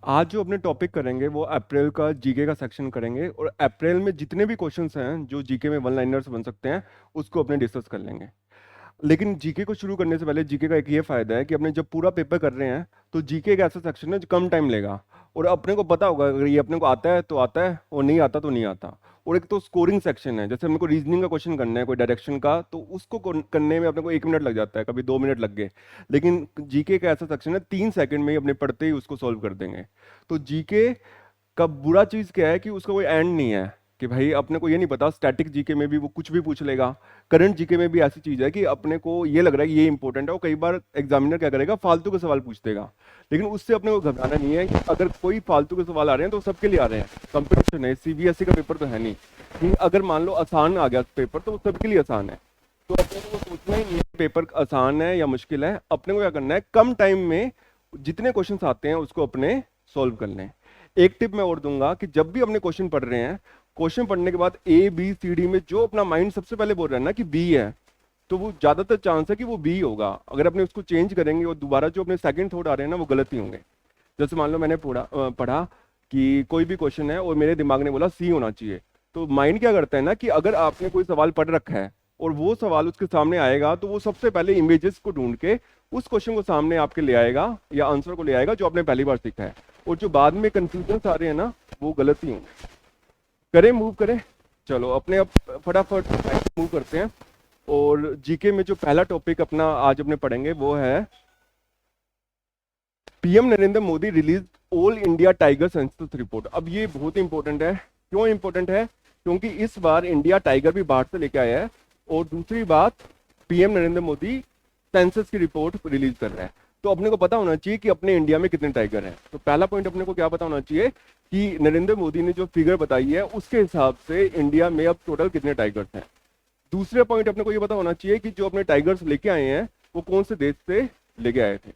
आज जो अपने टॉपिक करेंगे वो अप्रैल का जीके का सेक्शन करेंगे, और अप्रैल में जितने भी क्वेश्चंस हैं जो जीके में वन लाइनर्स बन सकते हैं उसको अपने डिस्कस कर लेंगे। लेकिन जीके को शुरू करने से पहले जीके का एक ये फायदा है कि अपने जब पूरा पेपर कर रहे हैं तो जीके एक ऐसा सेक्शन है जो कम टाइम लेगा, और अपने को पता होगा अगर ये अपने को आता है तो आता है और नहीं आता तो नहीं आता। और एक तो स्कोरिंग सेक्शन है, जैसे अपने को रीजनिंग का क्वेश्चन करना है कोई डायरेक्शन का, तो उसको करने में अपने को 1 मिनट लग जाता है, कभी 2 मिनट लग गए। लेकिन जीके का ऐसा सेक्शन है 3 सेकंड में ही अपने पढ़ते ही उसको सॉल्व कर देंगे। तो जीके का बुरा चीज क्या है कि उसका कोई एंड नहीं है, कि भाई अपने को ये नहीं पता स्टैटिक जीके में भी वो कुछ भी पूछ लेगा। करंट जीके में भी ऐसी चीज है कि अपने को ये लग रहा है कि ये इंपॉर्टेंट है, और कई बार एग्जामिनर क्या करेगा, फालतू के सवाल पूछ देगा। लेकिन उससे अपने को घबराना नहीं है कि अगर कोई फालतू के सवाल आ रहे हैं तो सबके लिए आ रहे हैं, कंपटीशन है, सीबीएसई का पेपर तो है नहीं कि अगर मान लो आसान आ गया पेपर तो वो सबके लिए आसान है। तो अपने को सोचना ही नहीं है पेपर आसान है या मुश्किल है, अपने को क्या करना है कम टाइम में जितने क्वेश्चन आते हैं उसको अपने सॉल्व कर लें। एक टिप मैं और दूंगा कि जब भी अपने क्वेश्चन पढ़ रहे हैं, क्वेश्चन पढ़ने के बाद ए बी सी डी में जो अपना माइंड सबसे पहले बोल रहा है ना कि बी है, तो वो ज्यादातर चांस है कि वो बी होगा। अगर अपने उसको चेंज करेंगे और दोबारा जो अपने सेकंड थॉट आ रहे हैं ना वो गलत ही होंगे। जैसे मान लो मैंने पढ़ा कि कोई भी क्वेश्चन है और मेरे दिमाग ने बोला सी होना चाहिए, तो माइंड क्या करता है ना कि अगर आपने कोई सवाल पढ़ रखा है और वो सवाल उसके सामने आएगा तो वो सबसे पहले इमेजेस को ढूंढ के उस क्वेश्चन को सामने आपके ले आएगा या आंसर को ले आएगा जो आपने पहली बार सीखा है, और जो बाद में कंफ्यूजन आ रहे हैं ना वो गलत ही होंगे। करें मूव करें, चलो अपने अब फटाफट मूव करते हैं। और जीके में जो पहला टॉपिक अपना आज अपने पढ़ेंगे वो है PM Narendra Modi release all India tiger census report. अब ये बहुत इंपॉर्टेंट है। क्यों इंपॉर्टेंट है? क्योंकि इस बार इंडिया टाइगर भी बाहर से लेके आया है, और दूसरी बात पीएम नरेंद्र मोदी सेंसस की रिपोर्ट रिलीज कर रहा है। तो अपने को पता होना चाहिए कि अपने इंडिया में कितने टाइगर हैं। तो पहला पॉइंट अपने को क्या पता होना चाहिए कि नरेंद्र मोदी ने जो फिगर बताई है उसके हिसाब से इंडिया में अब टोटल कितने टाइगर्स हैं। दूसरे पॉइंट अपने को ये पता होना चाहिए कि जो अपने टाइगर्स लेके आए हैं वो कौन से देश से लेके आए थे।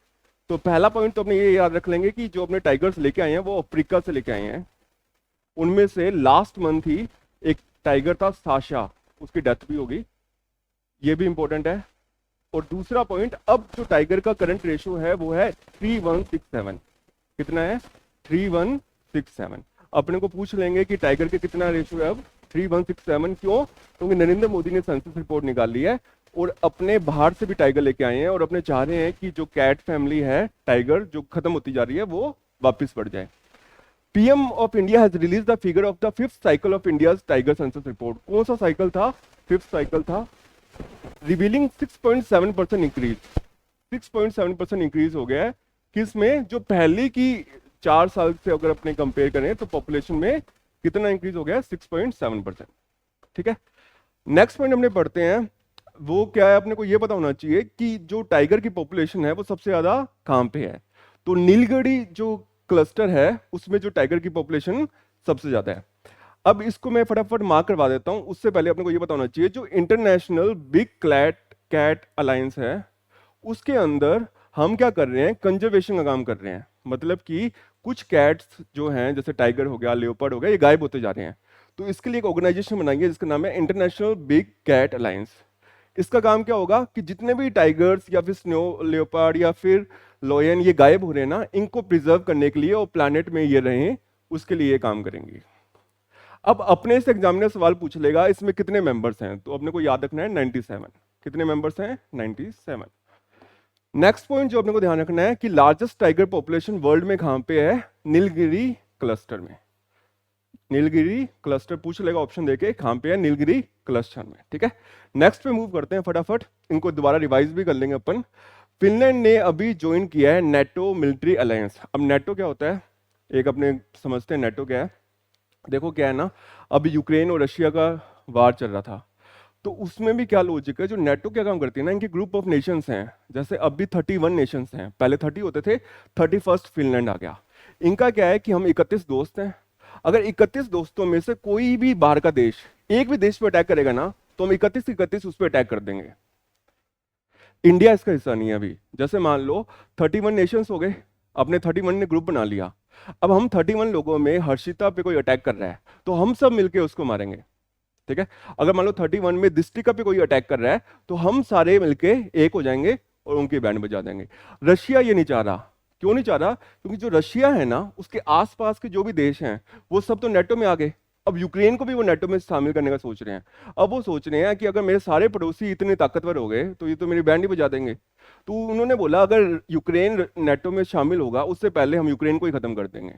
तो पहला पॉइंट तो अपने ये याद रख लेंगे कि जो अपने टाइगर्स लेके आए हैं वो अफ्रीका से लेके आए हैं। उनमें से लास्ट मंथ ही एक टाइगर था साशा, उसकी डेथ भी होगी, ये भी इंपॉर्टेंट है। और दूसरा पॉइंट, अब जो टाइगर का करंट रेशियो है वो है 3167। कितना है? 3167। अपने को पूछ लेंगे कि टाइगर के कितना रेशियो है अब? 3167। क्यों? क्योंकि नरेंद्र मोदी ने सेंसस रिपोर्ट निकाली है और अपने बाहर से भी टाइगर लेके आए हैं, और अपने चाह रहे हैं कि जो कैट फैमिली है टाइगर जो खत्म होती जा रही है वो वापस बढ़ जाए। PM of India has release the figure of the 5th cycle of India's tiger census report. कौन सा साइकिल था? 5th साइकिल था, रिवीलिंग 6.7% इंक्रीज। 6.7% इंक्रीज हो गया है किस में? जो पहले की 4 साल से अगर अपने कंपेयर करें तो पॉपुलेशन में कितना इंक्रीज हो गया? 6.7%। ठीक है, नेक्स्ट पॉइंट हमने पढ़ते हैं। वो क्या है, अपने को यह पता होना चाहिए कि जो टाइगर की पॉपुलेशन है वो सबसे ज्यादा कहां पे है। तो नीलगिरी जो क्लस्टर है उसमें जो टाइगर की पॉपुलेशन सबसे ज्यादा है। अब इसको मैं फटाफट मार्क करवा देता हूं, उससे पहले अपने को यह पता होना चाहिए जो इंटरनेशनल बिग कैट अलायंस है उसके अंदर हम क्या कर रहे हैं? कंजर्वेशन का काम कर रहे हैं। मतलब कि कुछ कैट्स जो हैं जैसे टाइगर हो गया, लियोपर्ड हो गया, ये गायब होते जा रहे हैं। तो इसके लिए एक ऑर्गेनाइजेशन बनाई है जिसका नाम है इंटरनेशनल बिग कैट अलायंस। इसका काम क्या होगा कि जितने भी टाइगर्स या फिर स्नो लियोपार्ड या फिर लॉयन ये गायब हो रहे हैं ना, इनको प्रिजर्व करने के लिए और प्लानट में ये रहें उसके लिए ये काम करेंगे। अब अपने से एग्जामिनर सवाल पूछ लेगा इसमें कितने मेंबर्स हैं, तो अपने को याद रखना है 97। कितने मेंबर्स हैं? 97। नेक्स्ट पॉइंट जो अपने को ध्यान रखना है कि लार्जेस्ट टाइगर पॉपुलेशन वर्ल्ड में कहां पे है? नीलगिरी क्लस्टर में। नीलगिरी क्लस्टर पूछ लेगा ऑप्शन देके, कहां पे है? नीलगिरी क्लस्टर में। ठीक है, नेक्स्ट पे मूव करते हैं फटाफट, इनको दोबारा रिवाइज भी कर लेंगे अपन। फिनलैंड ने अभी ज्वाइन किया है नेटो मिलिट्री अलायंस। अब नेटो क्या होता है? एक अपने समझते हैं नेटो क्या है। देखो क्या है ना, अभी यूक्रेन और रशिया का वार चल रहा था, तो उसमें भी क्या लॉजिक है, जो नेटो क्या काम करती है ना, इनके ग्रुप ऑफ नेशंस हैं। जैसे अभी 31 नेशंस हैं, पहले 30 होते थे, 31st फिनलैंड आ गया। इनका क्या है कि हम 31 दोस्त हैं। अगर 31 दोस्तों में से कोई भी बाहर का देश एक भी देश पे अटैक करेगा ना, तो हम 31 उस पर अटैक कर देंगे। इंडिया इसका हिस्सा नहीं है अभी। जैसे मान लो 31 नेशंस हो गए, अपने 31 ने ग्रुप बना लिया। अब हम 31 लोगों में हर्षिता पे कोई अटैक कर रहा है तो हम सब मिलके उसको मारेंगे। ठीक है, अगर मान लो 31 में दिस्टिका पे कोई अटैक कर रहा है तो हम सारे मिलके एक हो जाएंगे और उनकी बैंड बजा देंगे। रशिया ये नहीं चाह रहा क्यों नहीं चाह रहा? क्योंकि जो रशिया है ना, उसके आसपास के जो भी देश हैं वो सब तो नेटो में आ गए। अब यूक्रेन को भी वो नेटो में शामिल करने का सोच रहे हैं। अब वो सोच रहे हैं कि अगर मेरे सारे पड़ोसी इतने ताकतवर हो गए तो ये तो मेरी बैंड ही बजा देंगे। तो उन्होंने बोला अगर यूक्रेन नेटो में शामिल होगा उससे पहले हम यूक्रेन को ही खत्म कर देंगे,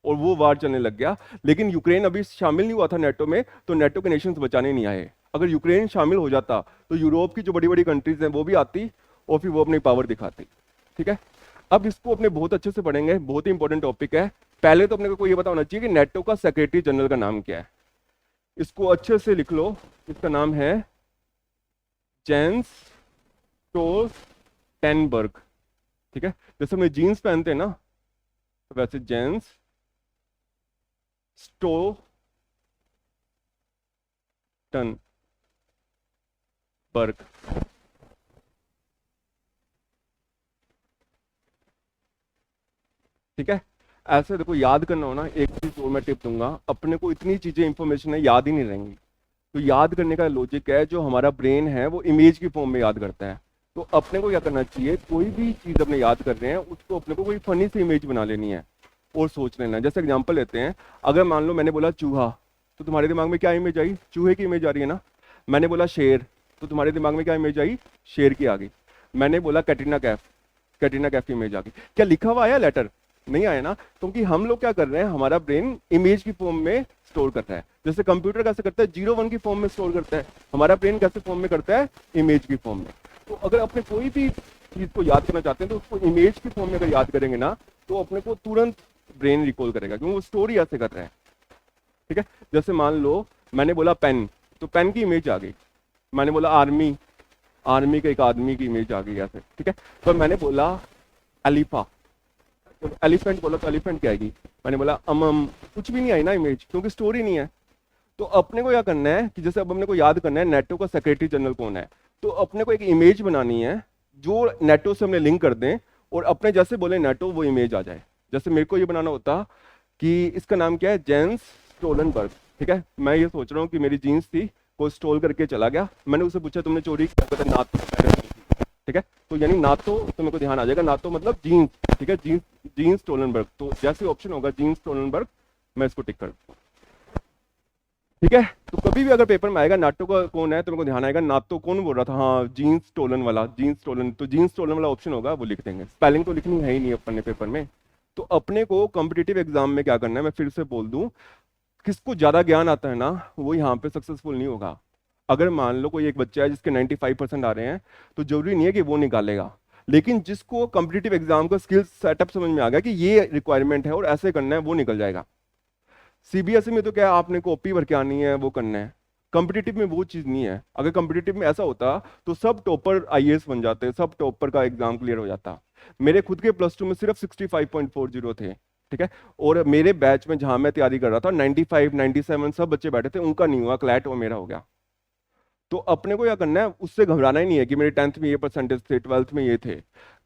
और वो वार चलने लग गया। लेकिन यूक्रेन अभी शामिल नहीं हुआ था नेटो में, तो नेटो के नेशंस बचाने नहीं आए। अगर यूक्रेन शामिल हो जाता तो यूरोप की जो बड़ी बड़ी कंट्रीज हैं वो भी आती और फिर वो अपनी पावर दिखाती। ठीक है, अब इसको अपने बहुत अच्छे से पढ़ेंगे, बहुत ही इंपॉर्टेंट टॉपिक है। पहले तो अपने को ये पता होना चाहिए कि नेटो का सेक्रेटरी जनरल का नाम क्या है। इसको अच्छे से लिख लो, इसका नाम है जेंस स्टोल्टेनबर्ग। ठीक है, जैसे हम जीन्स पहनते हैं ना, तो वैसे जेंस स्टोल्टनबर्ग। ठीक है, ऐसे देखो याद करना हो ना, एक चीज और मैं टिप दूंगा, अपने को इतनी चीजें इंफॉर्मेशन है याद ही नहीं रहेंगी। तो याद करने का लॉजिक है, जो हमारा ब्रेन है वो इमेज की फॉर्म में याद करता है। तो अपने को क्या करना चाहिए, कोई भी चीज अपने याद कर रहे हैं उसको अपने को कोई फनी सी इमेज बना लेनी है और सोच लेना है। जैसे एग्जांपल लेते हैं, अगर मान लो मैंने बोला चूहा, तो तुम्हारे दिमाग में क्या इमेज आई? चूहे की इमेज आ रही है ना। मैंने बोला शेर, तो तुम्हारे दिमाग में क्या इमेज आई? शेर की आ गई। मैंने बोला कैटरीना कैफ, कैटरीना कैफ की इमेज आ गई। क्या लिखा हुआ आया लेटर? नहीं आया ना, क्योंकि हम लोग क्या कर रहे हैं, हमारा ब्रेन इमेज की फॉर्म में स्टोर करता है। जैसे कंप्यूटर कैसे करता है, 0 1 की फॉर्म में स्टोर करता है, हमारा ब्रेन कैसे फॉर्म में करता है? इमेज की फॉर्म में। तो अगर अपने कोई भी चीज को याद करना चाहते हैं तो उसको इमेज की फॉर्म में अगर याद करेंगे ना, तो अपने को तुरंत ब्रेन रिकॉल करेगा, क्योंकि वो स्टोरी ऐसे कर रहा है। ठीक है, जैसे मान लो मैंने बोला पेन, तो पेन की इमेज आ गई। मैंने बोला आर्मी, आर्मी के एक आदमी की इमेज आ गई ऐसे। ठीक है, पर मैंने बोला एलिफा, तो एलिफेंट बोला तो एलिफेंट क्या आएगी? मैंने बोला कुछ भी नहीं आई ना इमेज, क्योंकि स्टोरी नहीं है। तो अपने को क्या करना है कि जैसे अब अपने को याद करना है नेटो का सेक्रेटरी जनरल कौन है, तो अपने को एक इमेज बनानी है जो नेटो से हमने लिंक कर दें, और अपने जैसे बोले नेटो वो इमेज आ जाए। जैसे मेरे को ये बनाना होता कि इसका नाम क्या है, जेंस स्टोलनबर्ग। ठीक है, मैं ये सोच रहा हूँ कि मेरी जीन्स थी, कोई स्टोल करके चला गया, मैंने उससे पूछा तुमने चोरी किया? कहता ना तो मैंने नहीं की। ठीक है, तो यानी नातो तो मेरे को ध्यान आ जाएगा, नातो मतलब जीन्स। ठीक है, जीन्स, जीन्स स्टोलनबर्ग, तो जैसे ऑप्शन होगा जीन्स स्टोलनबर्ग, मैं इसको टिक कर दूँ। ठीक है, तो कभी भी अगर पेपर में आएगा नाटो का कौन है, तो मेरे को ध्यान आएगा नाटो कौन बोल रहा था, हाँ जीन्स स्टोलन वाला, जीन्स स्टोलन, तो जीन्स स्टोलन वाला ऑप्शन होगा, वो लिख देंगे। स्पेलिंग तो लिखनी है ही नहीं अपन ने पेपर में। तो अपने को कॉम्पिटिटिव एग्जाम में क्या करना है, मैं फिर से बोल दूं, किसको ज्यादा ज्ञान आता है ना, वो यहाँ पे सक्सेसफुल नहीं होगा। अगर मान लो कोई एक बच्चा है जिसके 95% आ रहे हैं, तो जरूरी नहीं है कि वो निकालेगा। लेकिन जिसको कॉम्पिटिटिव एग्जाम का स्किल सेटअप समझ में आ गया कि ये रिक्वायरमेंट है और ऐसे करना है, वो निकल जाएगा। सीबीएसई में तो क्या है, आपने कॉपी भर के आनी है, वो करना है। कॉम्पिटिटिव में वो चीज नहीं है। अगर कॉम्पिटिटिव में ऐसा होता तो सब टॉपर आईएएस बन जाते, सब टॉपर का एग्जाम क्लियर हो जाता। मेरे खुद के प्लस टू में सिर्फ 65.40 थे। ठीक है, और मेरे बैच में जहां मैं तैयारी कर रहा था 95 97 सब बच्चे बैठे थे, उनका नहीं हुआ क्लैट, और मेरा हो गया। तो अपने को क्या करना है, उससे घबराना ही नहीं है कि मेरे 10th में ये परसेंटेज थे, 12th में ये थे।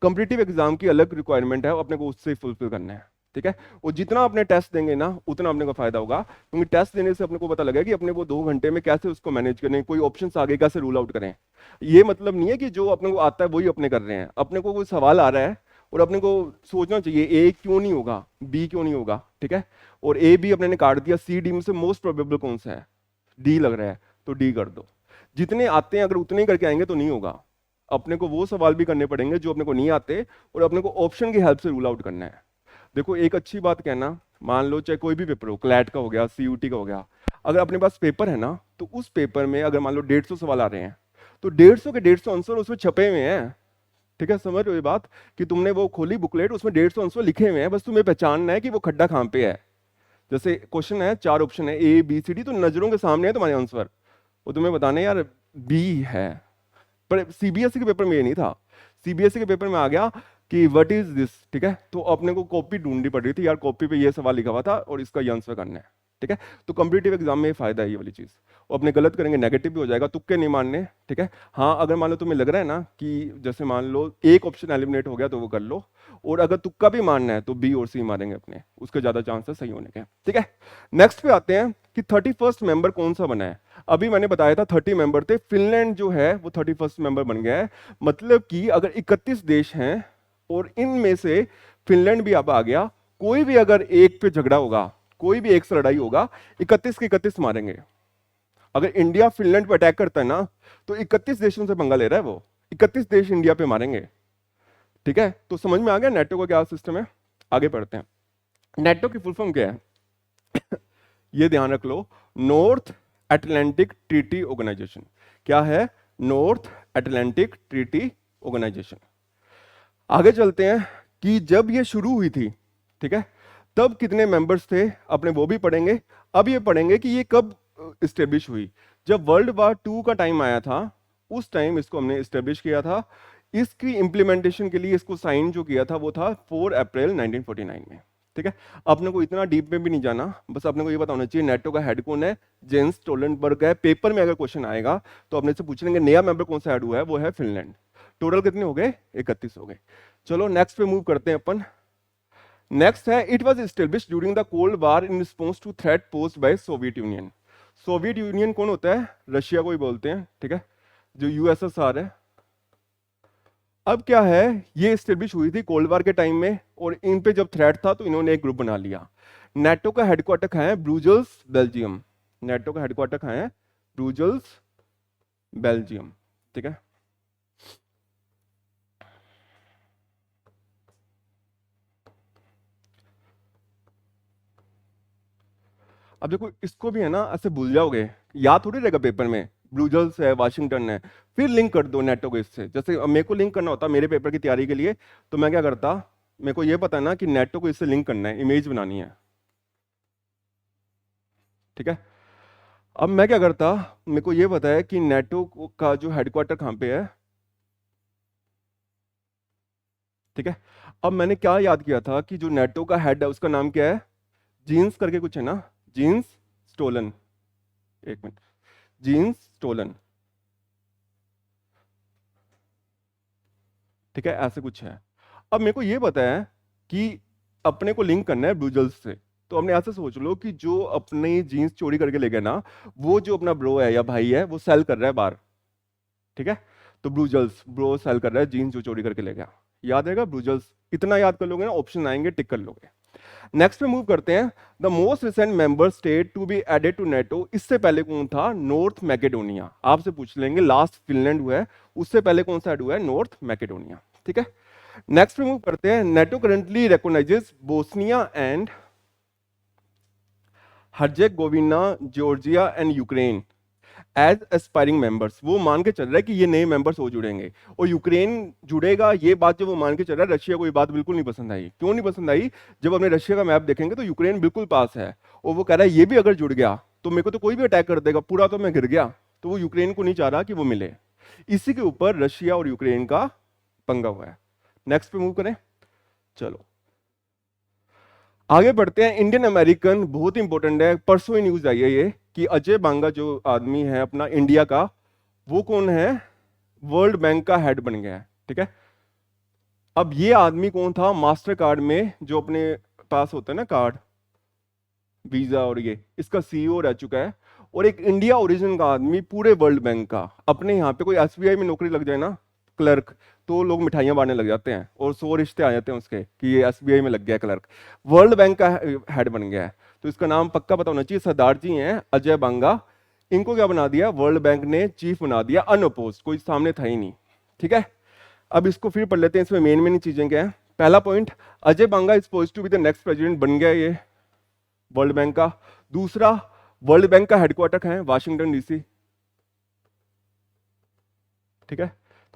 कॉम्पिटिटिव एग्जाम की अलग रिक्वायरमेंट है, अपने को उससे फुलफिल करना है। ठीक है, और जितना अपने टेस्ट देंगे ना उतना अपने को फायदा होगा, क्योंकि टेस्ट देने से अपने को पता लगेगा कि अपने को 2 घंटे में कैसे उसको मैनेज करें, कोई ऑप्शन आगे कैसे रूल आउट करें। ये मतलब नहीं है कि जो अपने को आता है वही अपने कर रहे हैं। अपने को कोई सवाल आ रहा है और अपने को सोचना चाहिए ए क्यों नहीं होगा, बी क्यों नहीं होगा। ठीक है, और ए बी अपने ने काट दिया, सी डी में से मोस्ट प्रोबेबल कौन सा है, डी लग रहा है, तो डी कर दो। जितने आते हैं अगर उतने ही करके आएंगे तो नहीं होगा। अपने को वो सवाल भी करने पड़ेंगे जो अपने को नहीं आते, और अपने को ऑप्शन की हेल्प से रूल आउट करना है। देखो एक अच्छी बात कहना, मान लो चाहे कोई भी पेपर हो, क्लैट का हो गया, सीयूटी का हो गया, अगर अपने पास पेपर है ना, तो उस पेपर में अगर मान लो 150 सवाल आ रहे हैं, तो 150 के 150 आंसर उसमें छपे हुए हैं। ठीक है, समझ रहे हो ये बात, कि तुमने वो खोली बुकलेट, उसमें 150 आंसर लिखे हुए हैं, बस तुम्हें पहचानना है कि वो खड्डा कहाँ पे है। जैसे क्वेश्चन है, 4 ऑप्शन है, ए बी सी डी, तो नजरों के सामने है तुम्हारे आंसर, वो तुम्हें बताने यार बी है। पर सीबीएसई के पेपर में ये नहीं था। सीबीएसई के पेपर में आ गया कि व्हाट इज दिस। ठीक है, तो अपने को कॉपी ढूंढनी पड़ रही थी, यार कॉपी पे ये सवाल लिखा हुआ था और इसका ये आंसर करना है। ठीक है, तो कॉम्पिटिटिव एग्जाम में ये फायदा है ये वाली चीज। और अपने गलत करेंगे नेगेटिव भी हो जाएगा, तुक्के नहीं मारने। ठीक है, हाँ अगर मान लो तुम्हें लग रहा है ना कि जैसे मान लो एक ऑप्शन एलिमिनेट हो गया तो वो कर लो, और अगर तुक्का भी मारना है तो बी और सी मारेंगे अपने, उसके ज्यादा चांसेस सही होने के। ठीक है, नेक्स्ट पे आते हैं कि 31st मेंबर कौन सा बना है। अभी मैंने बताया था 30 मेंबर थे, फिनलैंड जो है वो 31st मेंबर बन गया है। मतलब कि अगर 31 देश हैं और इनमें से फिनलैंड भी अब आ गया। कोई भी अगर एक पे झगड़ा होगा, कोई भी एक से लड़ाई होगा, 31 के 31 मारेंगे। अगर इंडिया फिनलैंड पे अटैक करता है ना, तो 31 देशों से पंगा ले रहा है वो, 31 देश इंडिया पे मारेंगे। ठीक है, तो समझ में आ गया नेटो का क्या सिस्टम है। आगे बढ़ते हैं। नेटो की फुल फॉर्म क्या है ये ध्यान रख लो, नॉर्थ अटलांटिक ट्रीटी ऑर्गेनाइजेशन। क्या है? North Atlantic Treaty Organization. आगे चलते हैं कि जब ये शुरू हुई थी, ठीक है, तब कितने मेंबर्स थे अपने वो भी पढ़ेंगे। अब ये पढ़ेंगे कि ये कब इस्टेब्लिश हुई। जब वर्ल्ड वार 2 का टाइम आया था, उस टाइम इसको हमने इस्टेब्लिश किया था। इसकी इंप्लीमेंटेशन के लिए इसको साइन जो किया था वो था 4 अप्रैल 1949 में। ठीक है, अपने को इतना डीप में भी नहीं जाना, बस अपने को ये पता होना चाहिए नेटो का हेड कौन है, जेंस स्टोलनबर्ग है। पेपर में अगर क्वेश्चन आएगा तो अपने से पूछ लेंगे नया मेंबर कौन सा ऐड हुआ है, वो है फिनलैंड। टोटल कितने हो गए? 31 हो गए। चलो नेक्स्ट पे मूव करते हैं अपन। नेक्स्ट है, it was established during the Cold War in response to threat posed by Soviet Union. Soviet Union कौन होता है? रशिया को ही बोलते हैं। ठीक है, जो यूएसएसआर है। अब क्या है, ये एस्टेब्लिश हुई थी कोल्ड वार के टाइम में, और इन पे जब थ्रेट था तो इन्होंने एक ग्रुप बना लिया। नेटो का हेडक्वार्टर कहाँ है? ब्रूजल्स, बेल्जियम। नेटो का हेडक्वार्टर कहाँ है? ब्रूजल्स, बेल्जियम। ठीक है, अब देखो इसको भी है ना ऐसे भूल जाओगे, याद थोड़ी रहेगा पेपर में। ब्रूजल्स है, वाशिंगटन है, फिर लिंक कर दो नेटो को इससे। जैसे अब मेरे को लिंक करना होता मेरे पेपर की तैयारी के लिए, तो मैं क्या करता, मेरे को ये पता है ना कि नेटो को इससे लिंक करना है, इमेज बनानी है। ठीक है, अब मैं क्या करता, मेरे को ये पता है कि नेटो का जो हेडक्वार्टर कहाँ पे है। ठीक है, अब मैंने क्या याद किया था कि जो नेटो का हेड है उसका नाम क्या है? जीन्स करके कुछ है ना, जीन्स स्टोलन। एक मिनट, जीन्स स्टोलन। ठीक है, ऐसे कुछ है। अब मेरे को ये पता है कि अपने को लिंक करना है ब्रूजल्स से, तो हमने ऐसे सोच लो कि जो अपनी जीन्स चोरी करके ले गया ना, वो जो अपना ब्रो है या भाई है वो सेल कर रहा है बाहर। ठीक है, तो ब्रूजल्स, ब्रो सेल कर रहा है जीन्स जो चोरी करके ले गया। याद रहेगा ब्रूजल्स, इतना याद कर लोगे ना, ऑप्शन आएंगे टिक कर लोगे। नेक्स्ट पे मूव करते हैं। The most recent member state to be added to NATO, इससे पहले कौन था? North Macedonia. आपसे पूछ लेंगे, लास्ट फिनलैंड हुआ है, उससे पहले कौन सा ऐड हुआ है? North Macedonia. ठीक है, नेक्स्ट पे मूव करते हैं। NATO currently recognizes Bosnia and Herzegovina, Georgia and Ukraine as aspiring members. वो मान के चल रहा है कि ये नए मेंबर्स हो जुड़ेंगे, और यूक्रेन जुड़ेगा। ये बात जो वो मान के चल रहा है, रशिया को ये बात बिल्कुल नहीं पसंद आई। क्यों नहीं पसंद आई? जब हमने रशिया का मैप देखेंगे तो यूक्रेन बिल्कुल पास है, और वो कह रहा है ये भी अगर जुड़ गया तो मेरे को तो कोई भी अटैक कर देगा, पूरा तो मैं गिर गया। तो वो यूक्रेन को नहीं चाह रहा कि वो मिले। इसी के ऊपर रशिया और यूक्रेन का पंगा हुआ है। नेक्स्ट पे मूव करें, चलो आगे बढ़ते हैं। इंडियन अमेरिकन बहुत इंपॉर्टेंट है, परसों ही न्यूज आई है ये कि अजय बांगा जो आदमी है अपना इंडिया का, वो कौन है? वर्ल्ड बैंक का हेड बन गया है। ठीक है, अब ये आदमी कौन था? मास्टर कार्ड में जो अपने पास होता है ना कार्ड, वीजा और ये, इसका सीईओ रह चुका है। और एक इंडिया ओरिजिन का आदमी पूरे वर्ल्ड बैंक का। अपने यहाँ पे कोई एसबीआई में नौकरी लग जाए ना, क्लर्क, तो लोग मिठाइयां बांटने लग जाते हैं और 100 रिश्ते आ जाते हैं उसके कि ये एसबीआई में लग गया क्लर्क। वर्ल्ड बैंक का हेड बन गया है, तो इसका नाम पक्का पता होना चाहिए। सरदार जी हैं अजय बांगा, इनको क्या बना दिया? वर्ल्ड बैंक ने चीफ बना दिया, अनअपोज्ड, कोई सामने था ही नहीं। ठीक है, अब इसको फिर पढ़ लेते हैं, इसमें मेन मेन चीजें क्या है। पहला point, Ajay Banga is poised to be the next president, बन गया ये वर्ल्ड बैंक का। दूसरा, वर्ल्ड बैंक का हेडक्वार्टर कहाँ है? Washington DC. ठीक है,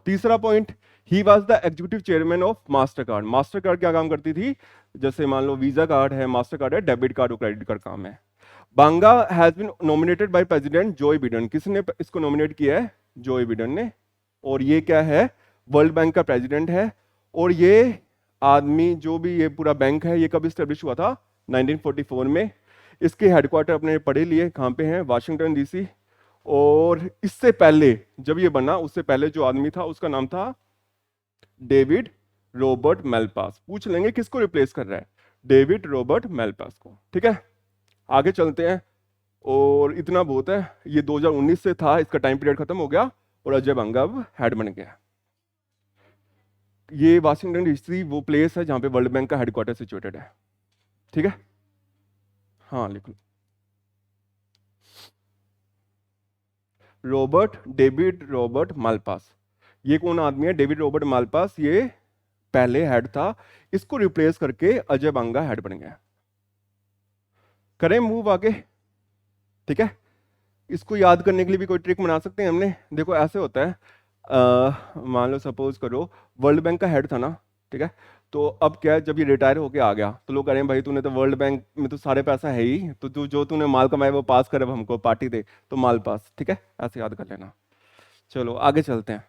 तीसरा point, he was the executive chairman of Mastercard. Mastercard क्या काम करती थी? जैसे मान लो वीजा कार्ड है, मास्टर कार्ड है, डेबिट कार्ड और क्रेडिट कार्ड काम है। Banga has been nominated by President Joe Biden. किसने इसको नॉमिनेट किया है? जोए बिडेन ने। और ये क्या है? वर्ल्ड बैंक का प्रेसिडेंट है। और ये आदमी जो भी ये पूरा बैंक है, ये कब स्टेब्लिश हुआ था? 1944 में। इसके हेडक्वार्टर अपने पढ़े लिए कहाँ पे हैं? Washington DC. और इससे पहले जब ये बना, उससे पहले जो आदमी था उसका नाम था डेविड रॉबर्ट मेलपास। पूछ लेंगे किसको रिप्लेस कर रहा है? डेविड रॉबर्ट मेलपास को। ठीक है, आगे चलते हैं। और इतना बहुत है, ये 2019 से था, इसका टाइम पीरियड खत्म हो गया और अजय बांगा अब हेड बन गया। ये वाशिंगटन डीसी वो प्लेस है जहाँ पे वर्ल्ड बैंक का हेडक्वार्टर सिचुएटेड है। ठीक है, हाँ लिख लो। डेविड रॉबर्ट मालपास, ये कौन आदमी है? डेविड रॉबर्ट मालपास, ये पहले हेड था, इसको रिप्लेस करके अजय बांगा हेड बन गया। करें मूव आगे। ठीक है, इसको याद करने के लिए भी कोई ट्रिक बना सकते हैं हमने। देखो ऐसे होता है, मान लो सपोज करो वर्ल्ड बैंक का हेड था ना, ठीक है, तो अब क्या है, जब ये रिटायर होके आ गया तो लोग कह रहे हैं भाई तूने तो वर्ल्ड बैंक में तो सारे पैसा है ही, तो तू जो तूने माल कमाया वो पास कर, अब हमको पार्टी दे, तो माल पास। ठीक है, ऐसे याद कर लेना। चलो आगे चलते हैं।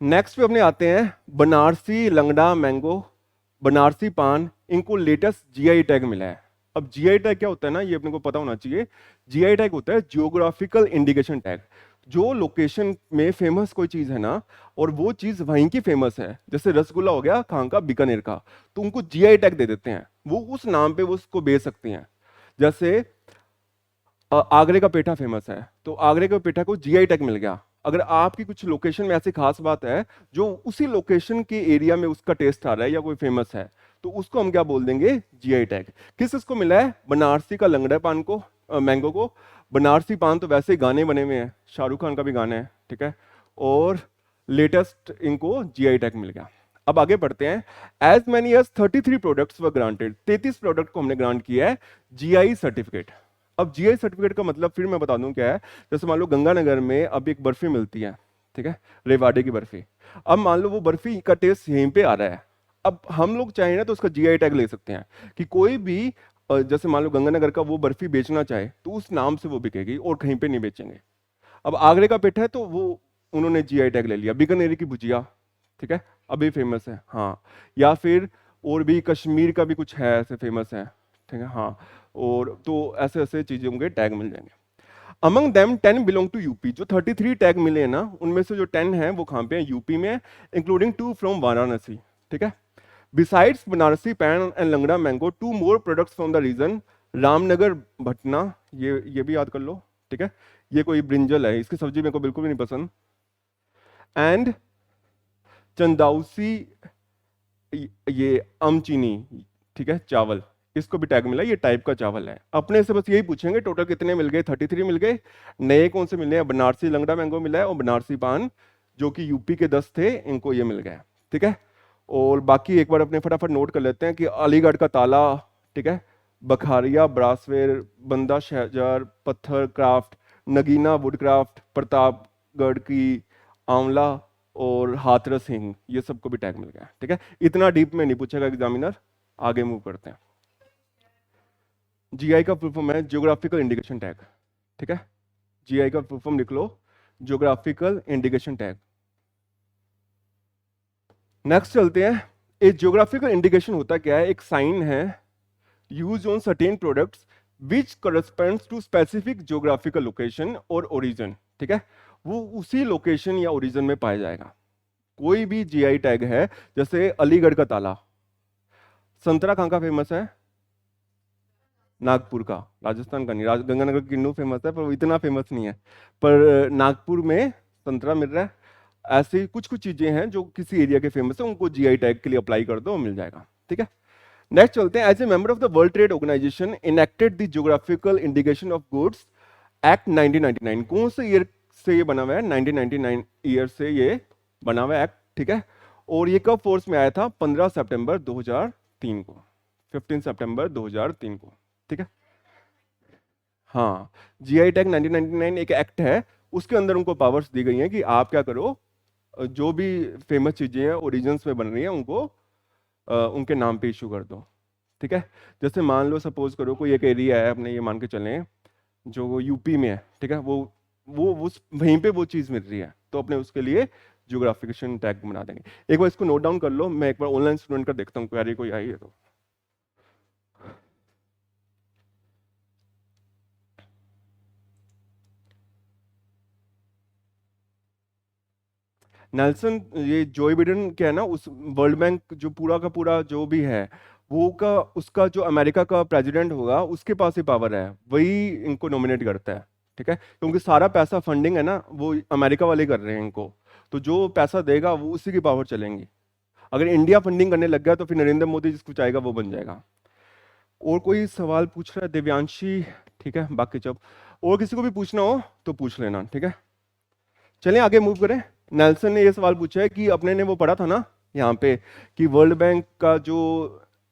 नेक्स्ट पे अपने आते हैं बनारसी लंगड़ा मैंगो, बनारसी पान, इनको लेटेस्ट जीआई टैग मिला है। अब जीआई टैग क्या होता है ना, ये अपने को पता होना चाहिए। जीआई टैग होता है जियोग्राफिकल इंडिकेशन टैग। जो लोकेशन में फेमस कोई चीज है ना, और वो चीज वहीं की फेमस है, जैसे रसगुल्ला हो गया कहाँ का, बीकानेर का, तो उनको जीआई टैग दे देते हैं, वो उस नाम पे वो उसको बेच सकती हैं। जैसे आगरे का पेठा फेमस है, तो आगरे के पेठा को जीआई टैग मिल गया। अगर आपकी कुछ लोकेशन में ऐसी खास बात है जो उसी लोकेशन के एरिया में उसका टेस्ट आ रहा है या कोई फेमस है, तो उसको हम क्या बोल देंगे, जीआई टैग। किस इसको मिला है? बनारसी का लंगड़ा पान को, मैंगो को। बनारसी पान तो वैसे ही गाने बने हुए हैं, शाहरुख खान का भी गाना है, ठीक है, और लेटेस्ट इनको जीआई टैग मिल गया। अब आगे बढ़ते हैं। एज मैनी एज 33 प्रोडक्ट्स वर ग्रांटेड, 33 प्रोडक्ट को हमने ग्रांट किया है जीआई सर्टिफिकेट। अब जीआई सर्टिफिकेट का मतलब फिर मैं बता दूं क्या है। जैसे मान लो गंगानगर में अब एक बर्फी मिलती है, ठीक है, रेवाड़ी की बर्फी। अब मान लो वो बर्फी का टेस्ट यहीं पे आ रहा है, अब हम लोग चाहें ना तो उसका जीआई टैग ले सकते हैं कि कोई भी जैसे मान लो गंगानगर का वो बर्फी बेचना चाहे तो उस नाम से वो बिकेगी और कहीं पे नहीं बेचेंगे। अब आगरे का पेठा है तो वो उन्होंने जीआई टैग ले लिया। बीकानेरी की भुजिया, ठीक है, अभी फेमस है, हाँ। या फिर और भी कश्मीर का भी कुछ है ऐसे फेमस है, ठीक है, हाँ। और तो ऐसे ऐसे चीजों के टैग मिल जाएंगे। Among them 10 belong to UP. जो 33 टैग मिले हैं ना, उनमें से जो 10 हैं वो कहाँ पे हैं? यूपी में, इंक्लूडिंग 2 फ्रॉम वाराणसी। ठीक है, besides Banarasi paan and langda mango, 2 more products from the region, Ramnagar भटना, ये भी याद कर लो, ठीक है। ये कोई ब्रिंजल है, इसकी सब्जी मेरे को बिल्कुल भी नहीं पसंद। एंड चंदाउसी, ये अमचीनी, ठीक है, चावल, इसको भी टैग मिला, ये टाइप का चावल है। अपने से बस यही पूछेंगे टोटल कितने मिल गए, 33 मिल गए। नए कौन से मिले हैं? बनारसी लंगड़ा मैंगो मिला है और बनारसी पान, जो कि यूपी के 10 थे, इनको ये मिल गया। ठीक है, और बाकी एक बार अपने फटाफट नोट कर लेते हैं कि अलीगढ़ का ताला, ठीक है, बखारिया ब्रासवेयर, बंदा शहजार पत्थर craft, Nagina would craft, Pratapgarh की आंवला और हाथरस सिंह, ये सबको भी टैग मिल गया। ठीक है, इतना डीप में नहीं पूछेगा एग्जामिनर। आगे मूव करते हैं। जीआई का फुल फॉर्म है जियोग्राफिकल इंडिकेशन टैग। ठीक है, जीआई का फुल फॉर्म लिख लो, जियोग्राफिकल इंडिकेशन टैग। नेक्स्ट चलते हैं। ए जियोग्राफिकल इंडिकेशन होता क्या है? एक साइन है use on certain products which corresponds to specific geographical location और ओरिजिन। ठीक है, वो उसी लोकेशन या ओरिजिन में पाया जाएगा। कोई भी जीआई टैग है, जैसे अलीगढ़ का ताला, संतरा कहाँ का फेमस है? नागपुर का, राजस्थान का नहीं। गंगानगर की किन्नू फेमस है पर वो इतना फेमस नहीं है, पर नागपुर में संतरा मिल रहा है। ऐसी कुछ कुछ चीजें हैं जो किसी एरिया के फेमस है, उनको जीआई टैग के लिए अप्लाई कर दो, मिल जाएगा। ठीक है, नेक्स्ट चलते हैं। As a member of the World Trade Organization enacted the Geographical Indication of Goods Act 1999। कौन से ईयर से ये बना हुआ है? 1999 ईयर से ये बना हुआ एक्ट। ठीक है, और ये कब फोर्स में आया था? 15 सितंबर 2003 को, 15 सितंबर 2003 को। ठीक है, हाँ, जीआई टैग 1999 एक एक्ट है, उसके अंदर उनको पावर्स दी गई हैं कि आप क्या करो, जो भी फेमस चीजें हैं ओरिजिन्स में बन रही हैं उनको उनके नाम पे इशू कर दो। ठीक है, जैसे मान लो सपोज करो कोई एक एरिया है, अपने ये मान के चलें जो वो यूपी में है, ठीक है, वो उस वहीं पे वो चीज़ मिल रही है, तो अपने उसके लिए जियोग्राफिकेशन टैग बना देंगे। एक बार इसको नोट डाउन कर लो, मैं एक बार ऑनलाइन स्टूडेंट का देखता हूँ, क्वेरी कोई आई है तो। नेल्सन, ये जोई बिडेन क्या है ना, उस वर्ल्ड बैंक जो पूरा का पूरा जो भी है, वो का उसका जो अमेरिका का प्रेसिडेंट होगा उसके पास ही पावर है, वही इनको नॉमिनेट करता है। ठीक है, क्योंकि सारा पैसा फंडिंग है ना वो अमेरिका वाले कर रहे हैं इनको, तो जो पैसा देगा वो उसी की पावर चलेंगी। अगर इंडिया फंडिंग करने लग गया तो फिर नरेंद्र मोदी जिसको चाहेगा वो बन जाएगा। और कोई सवाल पूछ रहा है? दिव्यांशी, ठीक है, बाकी जब और किसी को भी पूछना हो तो पूछ लेना, ठीक है। चलें आगे मूव करें। नेल्सन ने ये सवाल पूछा है कि अपने ने वो पढ़ा था ना यहाँ पे कि वर्ल्ड बैंक का जो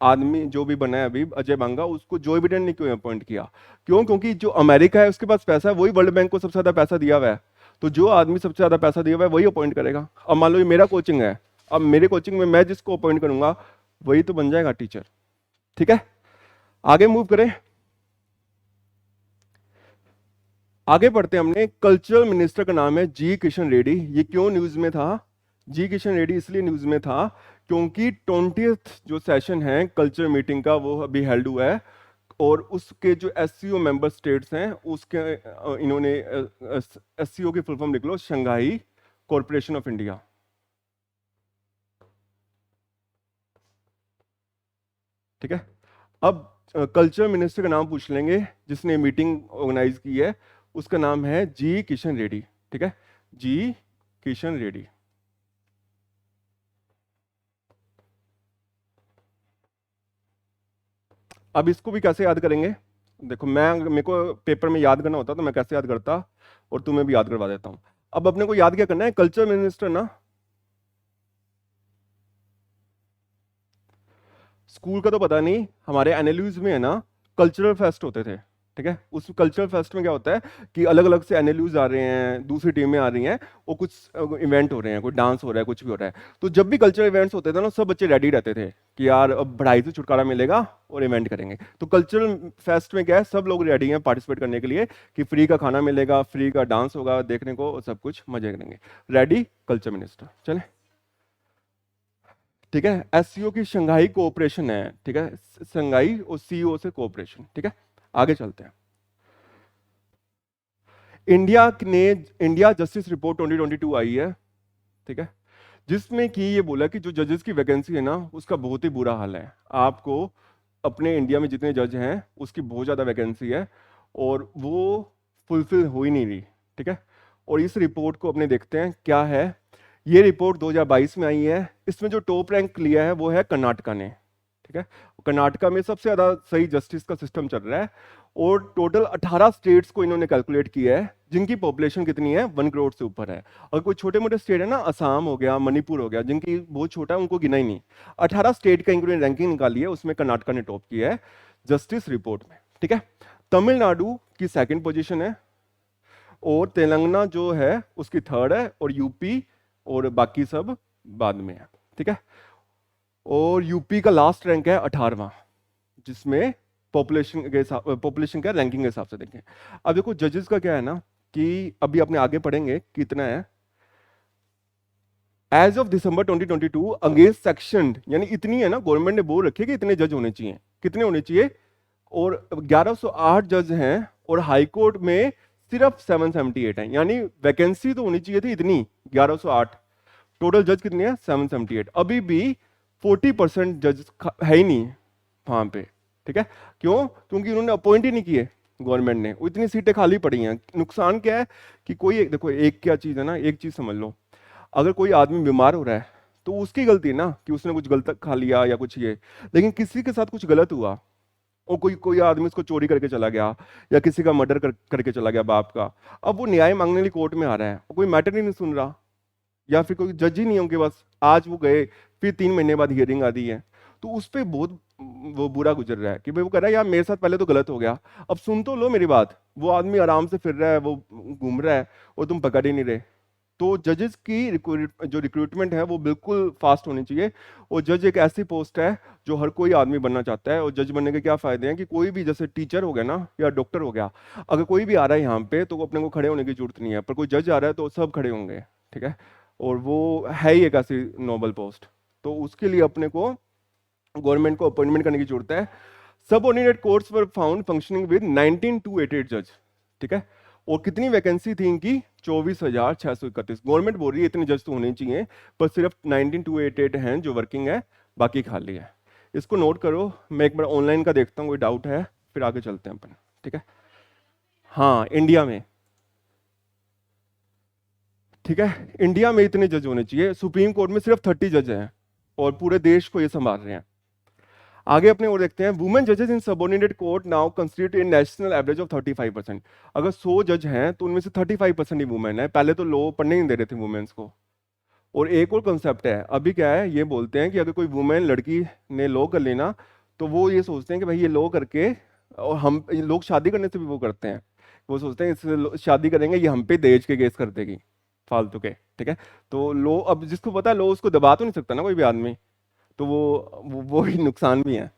आदमी जो भी बना है अभी अजय बांगा, उसको जो बिडेन ने क्यों अपॉइंट किया? क्यों? क्योंकि जो अमेरिका है उसके पास पैसा है, वही वर्ल्ड बैंक को सबसे ज्यादा पैसा दिया हुआ है, तो जो आदमी सबसे ज्यादा पैसा दिया हुआ है वही अपॉइंट करेगा। अब मान लो ये मेरा कोचिंग है, अब मेरे कोचिंग में मैं जिसको अपॉइंट करूंगा वही तो बन जाएगा टीचर, ठीक है। आगे मूव करें, आगे बढ़ते हैं। हमने कल्चरल मिनिस्टर का नाम है जी किशन रेड्डी। ये क्यों न्यूज में था? जी किशन रेड्डी इसलिए न्यूज में था क्योंकि 20th जो सेशन है कल्चर मीटिंग का वो अभी हेल्ड हुआ है, और उसके जो एससीओ मेंबर स्टेट्स हैं उसके इन्होंने एससीओ की फुल फॉर्म लिख लो, शंघाई कॉरपोरेशन ऑफ इंडिया, ठीक है। अब कल्चर मिनिस्टर का नाम पूछ लेंगे जिसने मीटिंग ऑर्गेनाइज की है, उसका नाम है जी किशन रेड्डी, ठीक है, जी किशन रेड्डी। अब इसको भी कैसे याद करेंगे? देखो मैं, मेरे को पेपर में याद करना होता तो मैं कैसे याद करता, और तुम्हें भी याद करवा देता हूं। अब अपने को याद क्या करना है? कल्चर मिनिस्टर ना, स्कूल का तो पता नहीं, हमारे एनएलयूज में है ना कल्चरल फेस्ट होते थे, ठीक है। उस कल्चरल फेस्ट में क्या होता है कि अलग अलग से एनएलयूज आ रहे हैं, दूसरी टीमें आ रही हैं, वो कुछ इवेंट हो रहे हैं, कोई डांस हो रहा है, कुछ भी हो रहा है। तो जब भी कल्चरल इवेंट्स होते थे ना, सब बच्चे रेडी रहते थे कि यार अब पढ़ाई से छुटकारा मिलेगा और इवेंट करेंगे। तो कल्चरल फेस्ट में क्या है, सब लोग रेडी हैं पार्टिसिपेट करने के लिए कि फ्री का खाना मिलेगा, फ्री का डांस होगा देखने को, सब कुछ मजे करेंगे। रेडी कल्चर मिनिस्टर, चले, ठीक है। एससीओ की शंघाई कोऑपरेशन है, ठीक है, शंघाई और सीओ से कोऑपरेशन, ठीक है। आगे चलते हैं। इंडिया ने इंडिया जस्टिस रिपोर्ट 2022 आई है, ठीक है, जिसमें कि ये बोला कि जो जजेस की वैकेंसी है ना उसका बहुत ही बुरा हाल है। आपको अपने इंडिया में जितने जज हैं उसकी बहुत ज़्यादा वैकेंसी है और वो फुलफिल हो ही नहीं रही, ठीक है। और इस रिपोर्ट को अपने देखते हैं क्या है। ये रिपोर्ट 2022 में आई है। इसमें जो टॉप रैंक लिया है वो है कर्नाटका ने, ठीक है। कर्नाटका में सबसे ज़्यादा सही जस्टिस का सिस्टम चल रहा है, और टोटल 18 स्टेट्स को इन्होंने कैलकुलेट किया है जिनकी पॉपुलेशन कितनी है, 1 करोड़ से ऊपर है। और कोई छोटे मोटे स्टेट है ना, असम हो गया, मणिपुर हो गया, जिनकी बहुत छोटा है उनको गिना ही नहीं। 18 स्टेट का इन्होंने रैंकिंग निकाली है, उसमें कर्नाटका ने टॉप किया है जस्टिस रिपोर्ट में, ठीक है। तमिलनाडु की सेकंड पोजीशन है, और तेलंगाना जो है उसकी थर्ड है, और यूपी और बाकी सब बाद में है, ठीक है। और यूपी का लास्ट रैंक है 18वां, जिसमें पॉपुलेशन का रैंकिंग के हिसाब से देखें। अब देखो जजेस का क्या है ना कि अभी अपने आगे पढ़ेंगे कितना है। As of December 2022 against section, यानी इतनी है ना, गवर्नमेंट ने बोल रखी है कि इतने जज होने चाहिए, कितने होने चाहिए, और 1108 जज हैं, और हाई कोर्ट में सिर्फ 778 हैं, यानी वैकेंसी तो होनी चाहिए थी इतनी 1108, टोटल जज कितने हैं 778। अभी भी 40% जज है ही नहीं वहां पे, ठीक है। क्यों? क्योंकि उन्होंने अपॉइंट ही नहीं किए गवर्नमेंट ने, वो इतनी सीटें खाली पड़ी हैं। नुकसान क्या है कि कोई देखो एक क्या चीज है ना, एक चीज समझ लो, अगर कोई आदमी बीमार हो रहा है तो उसकी गलती है ना कि उसने कुछ गलत खा लिया या कुछ ये, लेकिन किसी के साथ कुछ गलत हुआ और कोई कोई आदमी उसको चोरी करके चला गया या किसी का मर्डर करके चला गया बाप का, अब वो न्याय मांगने के लिए कोर्ट में आ रहा है और कोई मैटर ही नहीं सुन रहा, या फिर कोई जज ही नहीं होंगे, बस आज वो गए फिर 3 महीने बाद हियरिंग आती है, तो उस पर बहुत वो बुरा गुजर रहा है कि भाई वो कह रहा है यार मेरे साथ पहले तो गलत हो गया, अब सुन तो लो मेरी बात, वो आदमी आराम से फिर रहा है, वो घूम रहा है और तुम पकड़ ही नहीं रहे। तो जजेस की जो रिक्रूटमेंट है वो बिल्कुल फास्ट होनी चाहिए, और जज एक ऐसी पोस्ट है जो हर कोई आदमी बनना चाहता है। और जज बनने के क्या फायदे हैं कि कोई भी, जैसे टीचर हो गया ना या डॉक्टर हो गया, अगर कोई भी आ रहा है यहाँ पे तो अपने को खड़े होने की जरूरत नहीं है, पर कोई जज आ रहा है तो सब खड़े होंगे, ठीक है। और वो है ही एक ऐसी नोबल पोस्ट, तो उसके लिए अपने को गवर्नमेंट को अपॉइंटमेंट करने की जरूरत है। Subordinate courts were found functioning with 19,288 जज, ठीक है। और कितनी वैकेंसी थी इनकी? 24,631। गवर्नमेंट बोल रही है इतने जज तो होने चाहिए, पर सिर्फ 19,288 हैं जो वर्किंग है, बाकी खाली है। इसको नोट करो, मैं एक बार ऑनलाइन का देखता हूँ, कोई डाउट है फिर आगे चलते हैं अपन, ठीक है। हाँ इंडिया में, ठीक है, इंडिया में इतने जज होने चाहिए। सुप्रीम कोर्ट में सिर्फ 30 जज हैं, और पूरे देश को ये संभाल रहे हैं। आगे अपने और देखते हैं, वुमेन जजेस in subordinate court now constitute a national average of 35%। अगर 100 जज हैं तो उनमें से 35% ही वुमेन है। पहले तो लॉ पढ़ने ही नहीं दे रहे थे वुमेन्स को। और एक और कंसेप्ट है, अभी क्या है, ये बोलते हैं कि अगर कोई वुमेन लड़की ने लॉ कर लेना तो वो ये सोचते हैं कि भाई ये लॉ करके, और हम लोग शादी करने से भी वो करते हैं, वो सोचते हैं इससे शादी करेंगे ये हम पे दहेज के केस कर देगी फालतू के, ठीक है। तो लॉ, अब जिसको पता है लॉ उसको दबा तो नहीं सकता ना कोई भी आदमी, तो वो ही नुकसान भी है।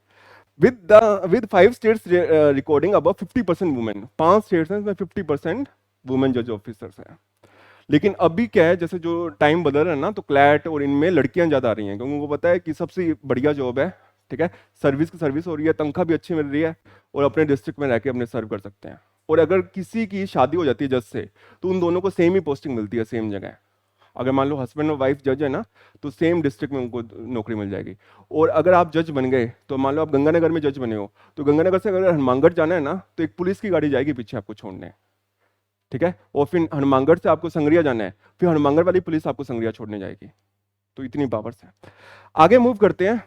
With 5 states recording above 50% women, 5 states हैं इसमें 50% वुमेन जज ऑफिसर्स हैं। लेकिन अभी क्या है, जैसे जो टाइम बदल रहा है ना, तो क्लैट और इनमें लड़कियां ज्यादा आ रही हैं, क्योंकि उनको पता है कि सबसे बढ़िया जॉब है, ठीक है, सर्विस की सर्विस हो रही है, तनख्वाह भी अच्छी मिल रही है, और अपने डिस्ट्रिक्ट में रह के अपने सर्व कर सकते हैं। और अगर किसी की शादी हो जाती है जज से, तो उन दोनों को सेम ही पोस्टिंग मिलती है, सेम जगह। अगर मान लो हस्बैंड और वाइफ जज है ना, तो सेम डिस्ट्रिक्ट में उनको नौकरी मिल जाएगी। और अगर आप जज बन गए, तो मान लो आप गंगानगर में जज बने हो, तो गंगानगर से अगर हनुमानगढ़ जाना है ना, तो एक पुलिस की गाड़ी जाएगी पीछे आपको छोड़ने, ठीक है। और फिर हनुमानगढ़ से आपको संगरिया जाना है, फिर हनुमानगढ़ वाली पुलिस आपको संगरिया छोड़ने जाएगी। तो इतनी पावर्स है। आगे मूव करते हैं।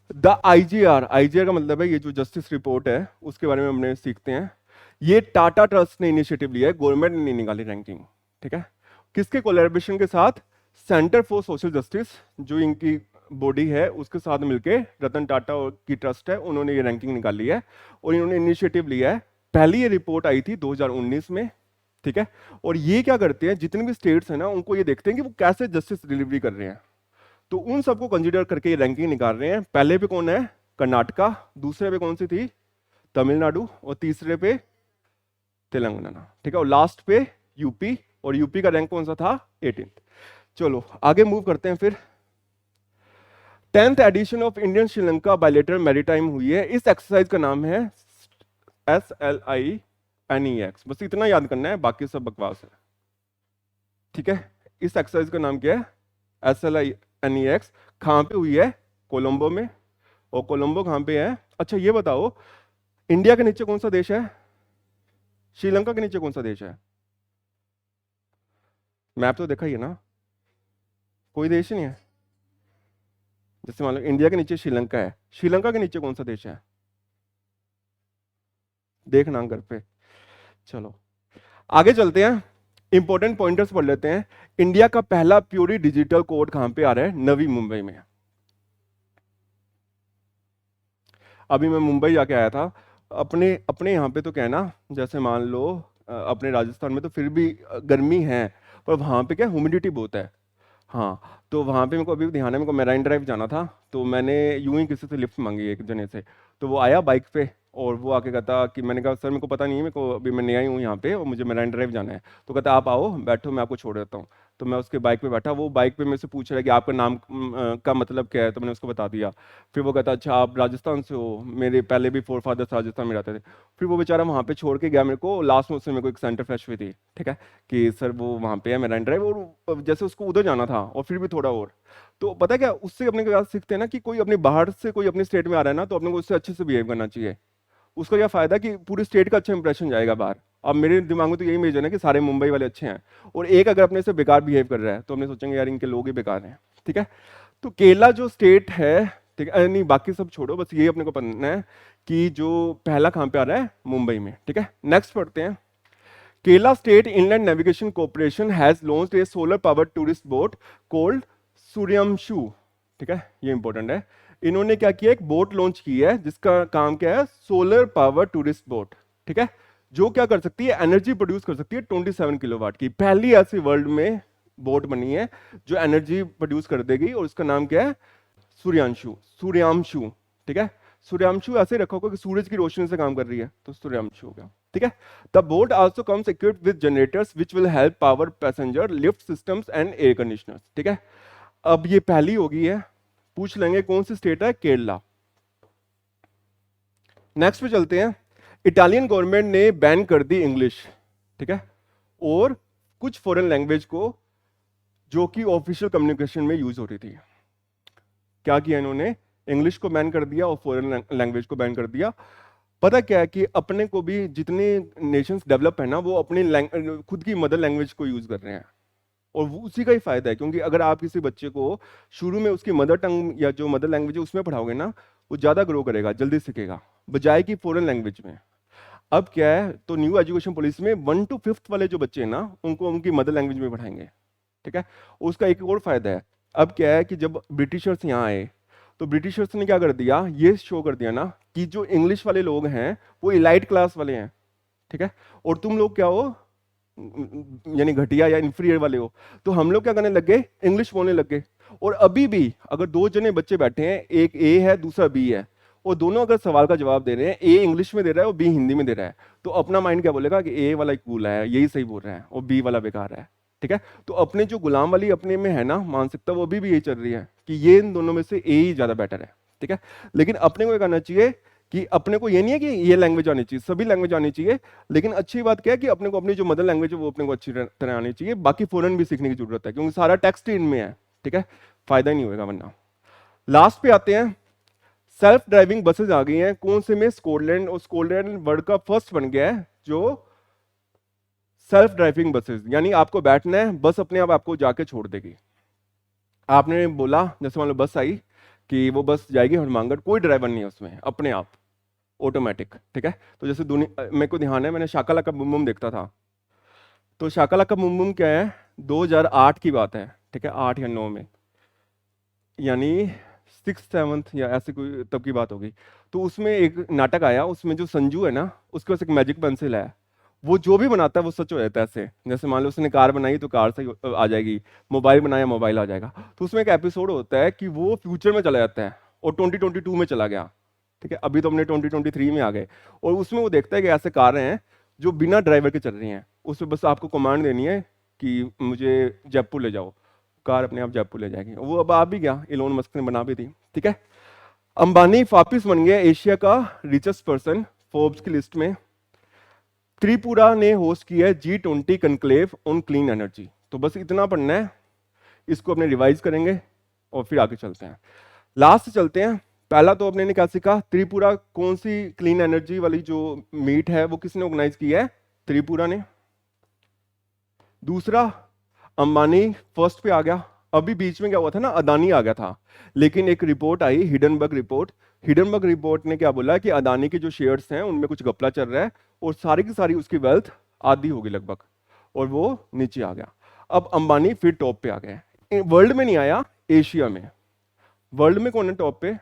द आईजीआर का मतलब है ये जो जस्टिस रिपोर्ट है उसके बारे में हमने सीखते हैं। ये टाटा ट्रस्ट ने इनिशिएटिव लिया है, गवर्नमेंट ने नहीं निकाली रैंकिंग, ठीक है। किसके कोलैबोरेशन के साथ? सेंटर फॉर सोशल जस्टिस, जो इनकी बॉडी है, उसके साथ मिलके रतन टाटा की ट्रस्ट है, उन्होंने ये रैंकिंग निकाली है और इन्होंने इनिशिएटिव लिया है। पहली ये रिपोर्ट आई थी 2019 में, ठीक है। और ये क्या करते हैं, जितने भी स्टेट्स हैं ना, उनको ये देखते हैं कि वो कैसे जस्टिस डिलीवरी कर रहे हैं, तो उन सबको कंसीडर करके ये रैंकिंग निकाल रहे हैं। पहले पे कौन है? कर्नाटका, दूसरे पे कौन सी थी? तमिलनाडु, और तीसरे पे तेलंगाना, ठीक है, और लास्ट पे यूपी, और यूपी का रैंक कौन सा था? 18th। चलो आगे मूव करते हैं फिर। 10th edition of Indian Sri Lanka bilateral maritime हुई है। इस एक्सरसाइज का नाम है SLINEX। बस इतना याद करना है, बाकी सब बकवास है, ठीक है। इस एक्सरसाइज का नाम क्या है? SLINEX। कहां पे हुई है? कोलंबो में। और कोलंबो कहां पे है? अच्छा ये बताओ, इंडिया के नीचे कौन सा देश है? श्रीलंका के नीचे कौन सा देश है? मैप तो देखा ही है ना, कोई देश नहीं है। जैसे मान लो इंडिया के नीचे श्रीलंका है, श्रीलंका के नीचे कौन सा देश है? देखना घर पे। चलो आगे चलते हैं, इंपॉर्टेंट पॉइंटर्स पढ़ लेते हैं। इंडिया का पहला प्योरी डिजिटल कोड कहां पे आ रहा है? नवी मुंबई में। अभी मैं मुंबई जाके आया था। अपने अपने यहाँ पे तो क्या है ना, जैसे मान लो अपने राजस्थान में तो फिर भी गर्मी है, पर वहाँ पे क्या ह्यूमिडिटी बहुत है। हाँ, तो वहाँ पे मेरे को अभी भी ध्यान है, मेरे को मेराइन ड्राइव जाना था, तो मैंने यूं ही किसी से लिफ्ट मांगी एक जने से। तो वो आया बाइक पे, और वो आके कहता कि, मैंने कहा सर मेरे को पता नहीं है, मेरे को अभी मैं नया ही हूँ यहाँ पे और मुझे मेराइन ड्राइव जाना है। तो कहता आप आओ बैठो, मैं आपको छोड़ देता हूँ। तो मैं उसके बाइक पे बैठा, वो बाइक पे मेरे से पूछ रहा है कि आपका नाम का मतलब क्या है, तो मैंने उसको बता दिया। फिर वो कहता अच्छा आप राजस्थान से हो, मेरे पहले भी फोर फादर्स राजस्थान में रहते थे। फिर वो बेचारा वहाँ पे छोड़ के गया मेरे को, लास्ट में उसने मेरे को एक सेंटर फ्रेश हुई थी, ठीक है, कि सर वो वहाँ पे है मेराइन ड्राइव, और जैसे उसको उधर जाना था और फिर भी थोड़ा और। तो पता है क्या, उससे अपने को सीखते हैं ना कि कोई अपने बाहर से कोई अपने स्टेट में आ रहा है ना, तो अपने को उससे अच्छे से बिहेव करना चाहिए। उसका क्या फायदा कि पूरी स्टेट का अच्छा इंप्रेशन जाएगा बाहर। अब मेरे दिमाग में तो यही इमेज है ना कि सारे मुंबई वाले अच्छे हैं, और एक अगर अपने से बेकार बिहेव कर रहा है तो हमने सोचेंगे यार इनके लोग ही बेकार हैं, ठीक है। तो केरला जो स्टेट है, ठीक है, नहीं बाकी सब छोड़ो, बस ये अपने को पढ़ना है कि जो पहला कहाँ पे आ रहा है? मुंबई में, ठीक है। नेक्स्ट पढ़ते हैं। Kerala state inland navigation corporation has launched a solar powered tourist boat called Suryamshu, ठीक है, ये इंपॉर्टेंट है। इन्होंने क्या किया, एक बोट लॉन्च की है जिसका काम क्या है? सोलर पावर टूरिस्ट बोट, ठीक है, जो क्या कर सकती है? एनर्जी प्रोड्यूस कर सकती है 27 किलोवाट की। पहली ऐसी वर्ल्ड में बोट बनी है जो एनर्जी प्रोड्यूस कर देगी, और उसका नाम क्या है? सूर्यांशु, सूर्यांशु, ठीक है। सूर्यांशु ऐसे रखा होगा कि सूरज की रोशनी से काम कर रही है, तो सूर्यांशु हो गया, ठीक है। The boat also comes equipped with generators which will help power passenger lift systems and air conditioners, ठीक है। अब ये पहली होगी है, पूछ लेंगे कौन सी स्टेट है? केरला। नेक्स्ट पे चलते हैं। इटालियन गवर्नमेंट ने बैन कर दी इंग्लिश, ठीक है, और कुछ फॉरेन लैंग्वेज को जो कि ऑफिशियल कम्युनिकेशन में यूज हो रही थी। क्या किया इन्होंने? इंग्लिश को बैन कर दिया और फॉरेन लैंग्वेज को बैन कर दिया। पता क्या है कि अपने को भी जितने नेशंस डेवलप है ना, वो अपनी खुद की मदर लैंग्वेज को यूज कर रहे हैं, और वो उसी का ही फायदा है, क्योंकि अगर आप किसी बच्चे को शुरू में उसकी मदर टंग या जो मदर लैंग्वेज है उसमें पढ़ाओगे ना, वो ज़्यादा ग्रो करेगा, जल्दी सीखेगा, बजाय कि फॉरेन लैंग्वेज में। अब क्या है, तो न्यू एजुकेशन पॉलिसी में 1 to 5th वाले जो बच्चे हैं ना, उनको उनकी मदर लैंग्वेज में पढ़ाएंगे, ठीक है। उसका एक और फायदा है, अब क्या है कि जब ब्रिटिशर्स यहाँ आए, तो ब्रिटिशर्स ने क्या कर दिया, ये शो कर दिया ना कि जो इंग्लिश वाले लोग हैं वो इलाइट क्लास वाले हैं, ठीक है, और तुम लोग क्या हो, यानी घटिया या इंफीरियर वाले हो। तो हम लोग क्या करने लग गए, इंग्लिश बोलने लग गए। और अभी भी अगर दो जने बच्चे बैठे हैं, एक ए है दूसरा बी है, और दोनों अगर सवाल का जवाब दे रहे हैं, ए इंग्लिश में दे रहा है और बी हिंदी में दे रहा है, तो अपना माइंड क्या बोलेगा कि ए वाला कूल है, यही सही बोल रहा है, और बी वाला बेकार है, ठीक है। तो अपने जो गुलाम वाली अपने में है ना मानसिकता, वो अभी भी यही चल रही है कि ये इन दोनों में से ए ही ज्यादा बेटर है, ठीक है। लेकिन अपने को ये करना चाहिए कि अपने को ये नहीं है कि ये लैंग्वेज आनी चाहिए, सभी लैंग्वेज आनी चाहिए, लेकिन अच्छी बात क्या है कि अपने को अपनी जो मदर लैंग्वेज है वो अपने को अच्छी तरह आनी चाहिए, बाकी फॉरेन भी सीखने की जरूरत है, क्योंकि सारा टेक्स्ट ही इनमें है, ठीक है, फायदा ही नहीं होगा वरना। लास्ट पे आते हैं, सेल्फ ड्राइविंग बसेस आ गई हैं, कौन से में, स्कॉटलैंड, और स्कॉटलैंड वर्ल्ड का फर्स्ट बन गया है जो सेल्फ ड्राइविंग बसेस, यानी आपको बैठना है, बस अपने आप आपको जाके छोड़ देगी। आपने बोला, जैसे मान लो बस आई, कि वो बस जाएगी हनुमानगढ़, कोई ड्राइवर नहीं है उसमें, अपने आप ऑटोमेटिक, ठीक है। तो जैसे दुनिया, मेरे को ध्यान है, मैंने शाका लाका बूम बूम देखता था, तो शाका लाका बूम बूम क्या है, 2008 की बात है, ठीक है, 8 या 9 में, यानी 6th 7th या ऐसे कोई तब की बात होगी। तो उसमें एक नाटक आया, उसमें जो संजू है ना, उसके पास एक मैजिक पेंसिल है, वो जो भी बनाता है वो सच हो जाता है। ऐसे जैसे मान लो उसने कार बनाई तो कार सही आ जाएगी, मोबाइल बनाया मोबाइल आ जाएगा। तो उसमें एक एपिसोड होता है कि वो फ्यूचर में चला जाता है और 2022 में चला गया, ठीक है, अभी तो हमने 2023 में आ गए। और उसमें वो देखता है कि ऐसे कारें हैं जो बिना ड्राइवर के चल रही हैं, उसमें बस आपको कमांड देनी है कि मुझे जयपुर ले जाओ, कार अपने आप जयपुर ले जाएगी। वो अब आ भी गया, इलोन मस्क ने बना भी दी, ठीक है। अंबानी वापिस बन गया एशिया का रिचेस्ट पर्सन फोर्ब्स की लिस्ट में। त्रिपुरा ने होस्ट किया है G20 conclave on clean energy. तो बस इतना पढ़ना है, इसको अपने रिवाइज करेंगे और फिर आगे चलते हैं। लास्ट चलते हैं, पहला तो अपने ने क्या सीखा, त्रिपुरा कौन सी क्लीन एनर्जी वाली जो मीट है वो किसने ऑर्गेनाइज किया है, त्रिपुरा ने। दूसरा, अंबानी फर्स्ट पे आ गया। अभी बीच में क्या हुआ था ना, अदानी आ गया था, लेकिन एक रिपोर्ट आई, हिडनबर्ग रिपोर्ट। हिडनबर्ग रिपोर्ट ने क्या बोला कि अदानी के जो शेयर्स हैं उनमें कुछ घपला चल रहा है और सारी की सारी उसकी वेल्थ आधी होगी लगभग, और वो नीचे आ गया। अब अंबानी फिर टॉप पे आ गए, वर्ल्ड में नहीं आया, एशिया में। वर्ल्ड में कौन है टॉप पे,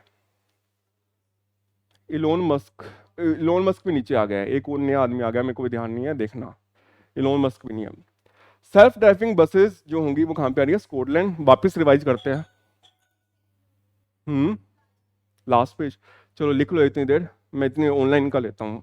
इलोन मस्क। इलोन मस्क भी नीचे आ गया है, एक और नया आदमी आ गया, मेरे को भी ध्यान नहीं है, देखना, इलोन मस्क भी नहीं है। सेल्फ ड्राइविंग बसेस जो होंगी वो कहां पे आ रही है, स्कॉटलैंड। वापस रिवाइज करते हैं। हम्म, लास्ट पेज, चलो लिख लो इतनी देर, मैं इतनी ऑनलाइन का लेता हूँ।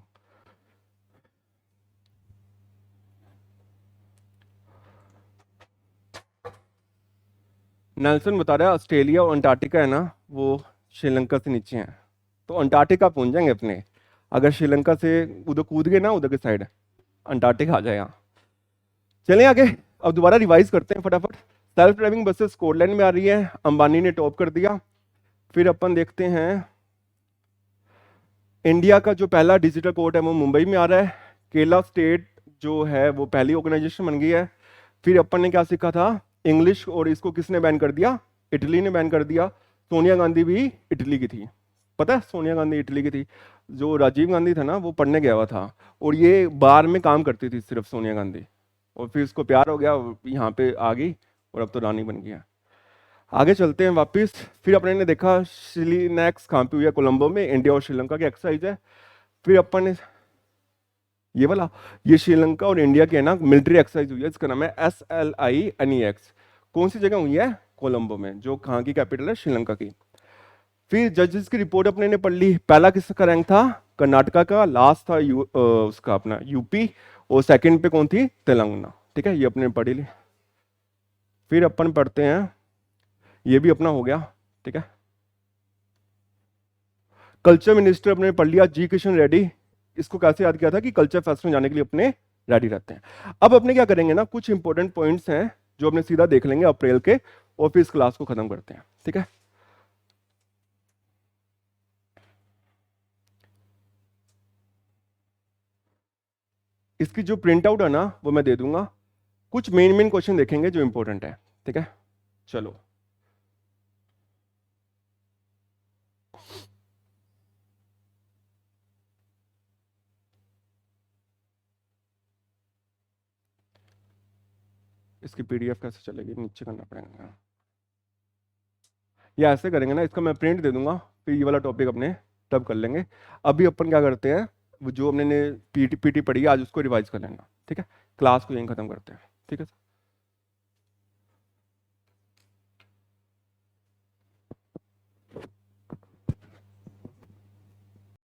नेल्सन बता रहा है ऑस्ट्रेलिया और अंटार्कटिका है ना, वो श्रीलंका से नीचे हैं, तो अंटार्कटिका पहुंच जाएंगे अपने। अगर श्रीलंका से उधर कूद गए ना, उधर की साइड अंटार्कटिका आ जाएगा। चलें आगे, अब दोबारा रिवाइज करते हैं फटाफट। सेल्फ ड्राइविंग बसेस स्कॉटलैंड में आ रही है, अंबानी ने टॉप कर दिया। फिर अपन देखते हैं, इंडिया का जो पहला डिजिटल कोर्ट है वो मुंबई में आ रहा है। केरला स्टेट जो है वो पहली ऑर्गेनाइजेशन बन गई है। फिर अपन ने क्या सीखा था, इंग्लिश, और इसको किसने बैन कर दिया, इटली ने बैन कर दिया। सोनिया गांधी भी इटली की थी, पता है, सोनिया गांधी इटली की थी। जो राजीव गांधी था ना वो पढ़ने गया हुआ था, और ये बार में काम करती थी सिर्फ सोनिया गांधी, और फिर इसको प्यार हो गया, यहाँ पे आ गई और अब तो रानी बन गया। आगे चलते हैं वापस। फिर अपने ने देखा श्रीलैक्स कहाँ पे हुई है, कोलंबो में, इंडिया और श्रीलंका की एक्सरसाइज है। फिर अपन ने ये वाला, ये श्रीलंका और इंडिया की है ना मिलिट्री एक्सरसाइज हुई है, इसका नाम है SLINEX। कौन सी जगह हुई है, कोलंबो में, जो कहाँ की कैपिटल है, श्रीलंका की। फिर जजेस की रिपोर्ट अपने ने पढ़ ली। पहला किसका रैंक था, कर्नाटका का। लास्ट था उसका अपना यूपी, और सेकंड पे कौन थी, तेलंगाना, ठीक है, ये अपने पढ़ी ली। फिर अपन पढ़ते हैं, ये भी अपना हो गया, ठीक है। कल्चर मिनिस्टर अपने पढ़ लिया, जी किशन रेड्डी। इसको कैसे याद किया था कि कल्चर फेस्ट में जाने के लिए अपने रेडी रहते हैं। अब अपने क्या करेंगे ना, कुछ इंपॉर्टेंट पॉइंट्स हैं जो अपने सीधा देख लेंगे अप्रैल के, और फिर इस क्लास को खत्म करते हैं, ठीक है। इसकी जो प्रिंट आउट है ना वो मैं दे दूंगा, कुछ मेन मेन क्वेश्चन देखेंगे जो इंपॉर्टेंट है, ठीक है। चलो इसकी पीडीएफ कैसे चलेगी, नीचे करना पड़ेगा। या ऐसे करेंगे ना, इसका मैं प्रिंट दे दूंगा, फिर ये वाला टॉपिक अपने तब कर लेंगे। अभी अपन क्या करते हैं, वो जो हमने पीटी पीटी पढ़ी है आज उसको रिवाइज कर लेना, ठीक है। क्लास को यहीं खत्म करते हैं, ठीक है।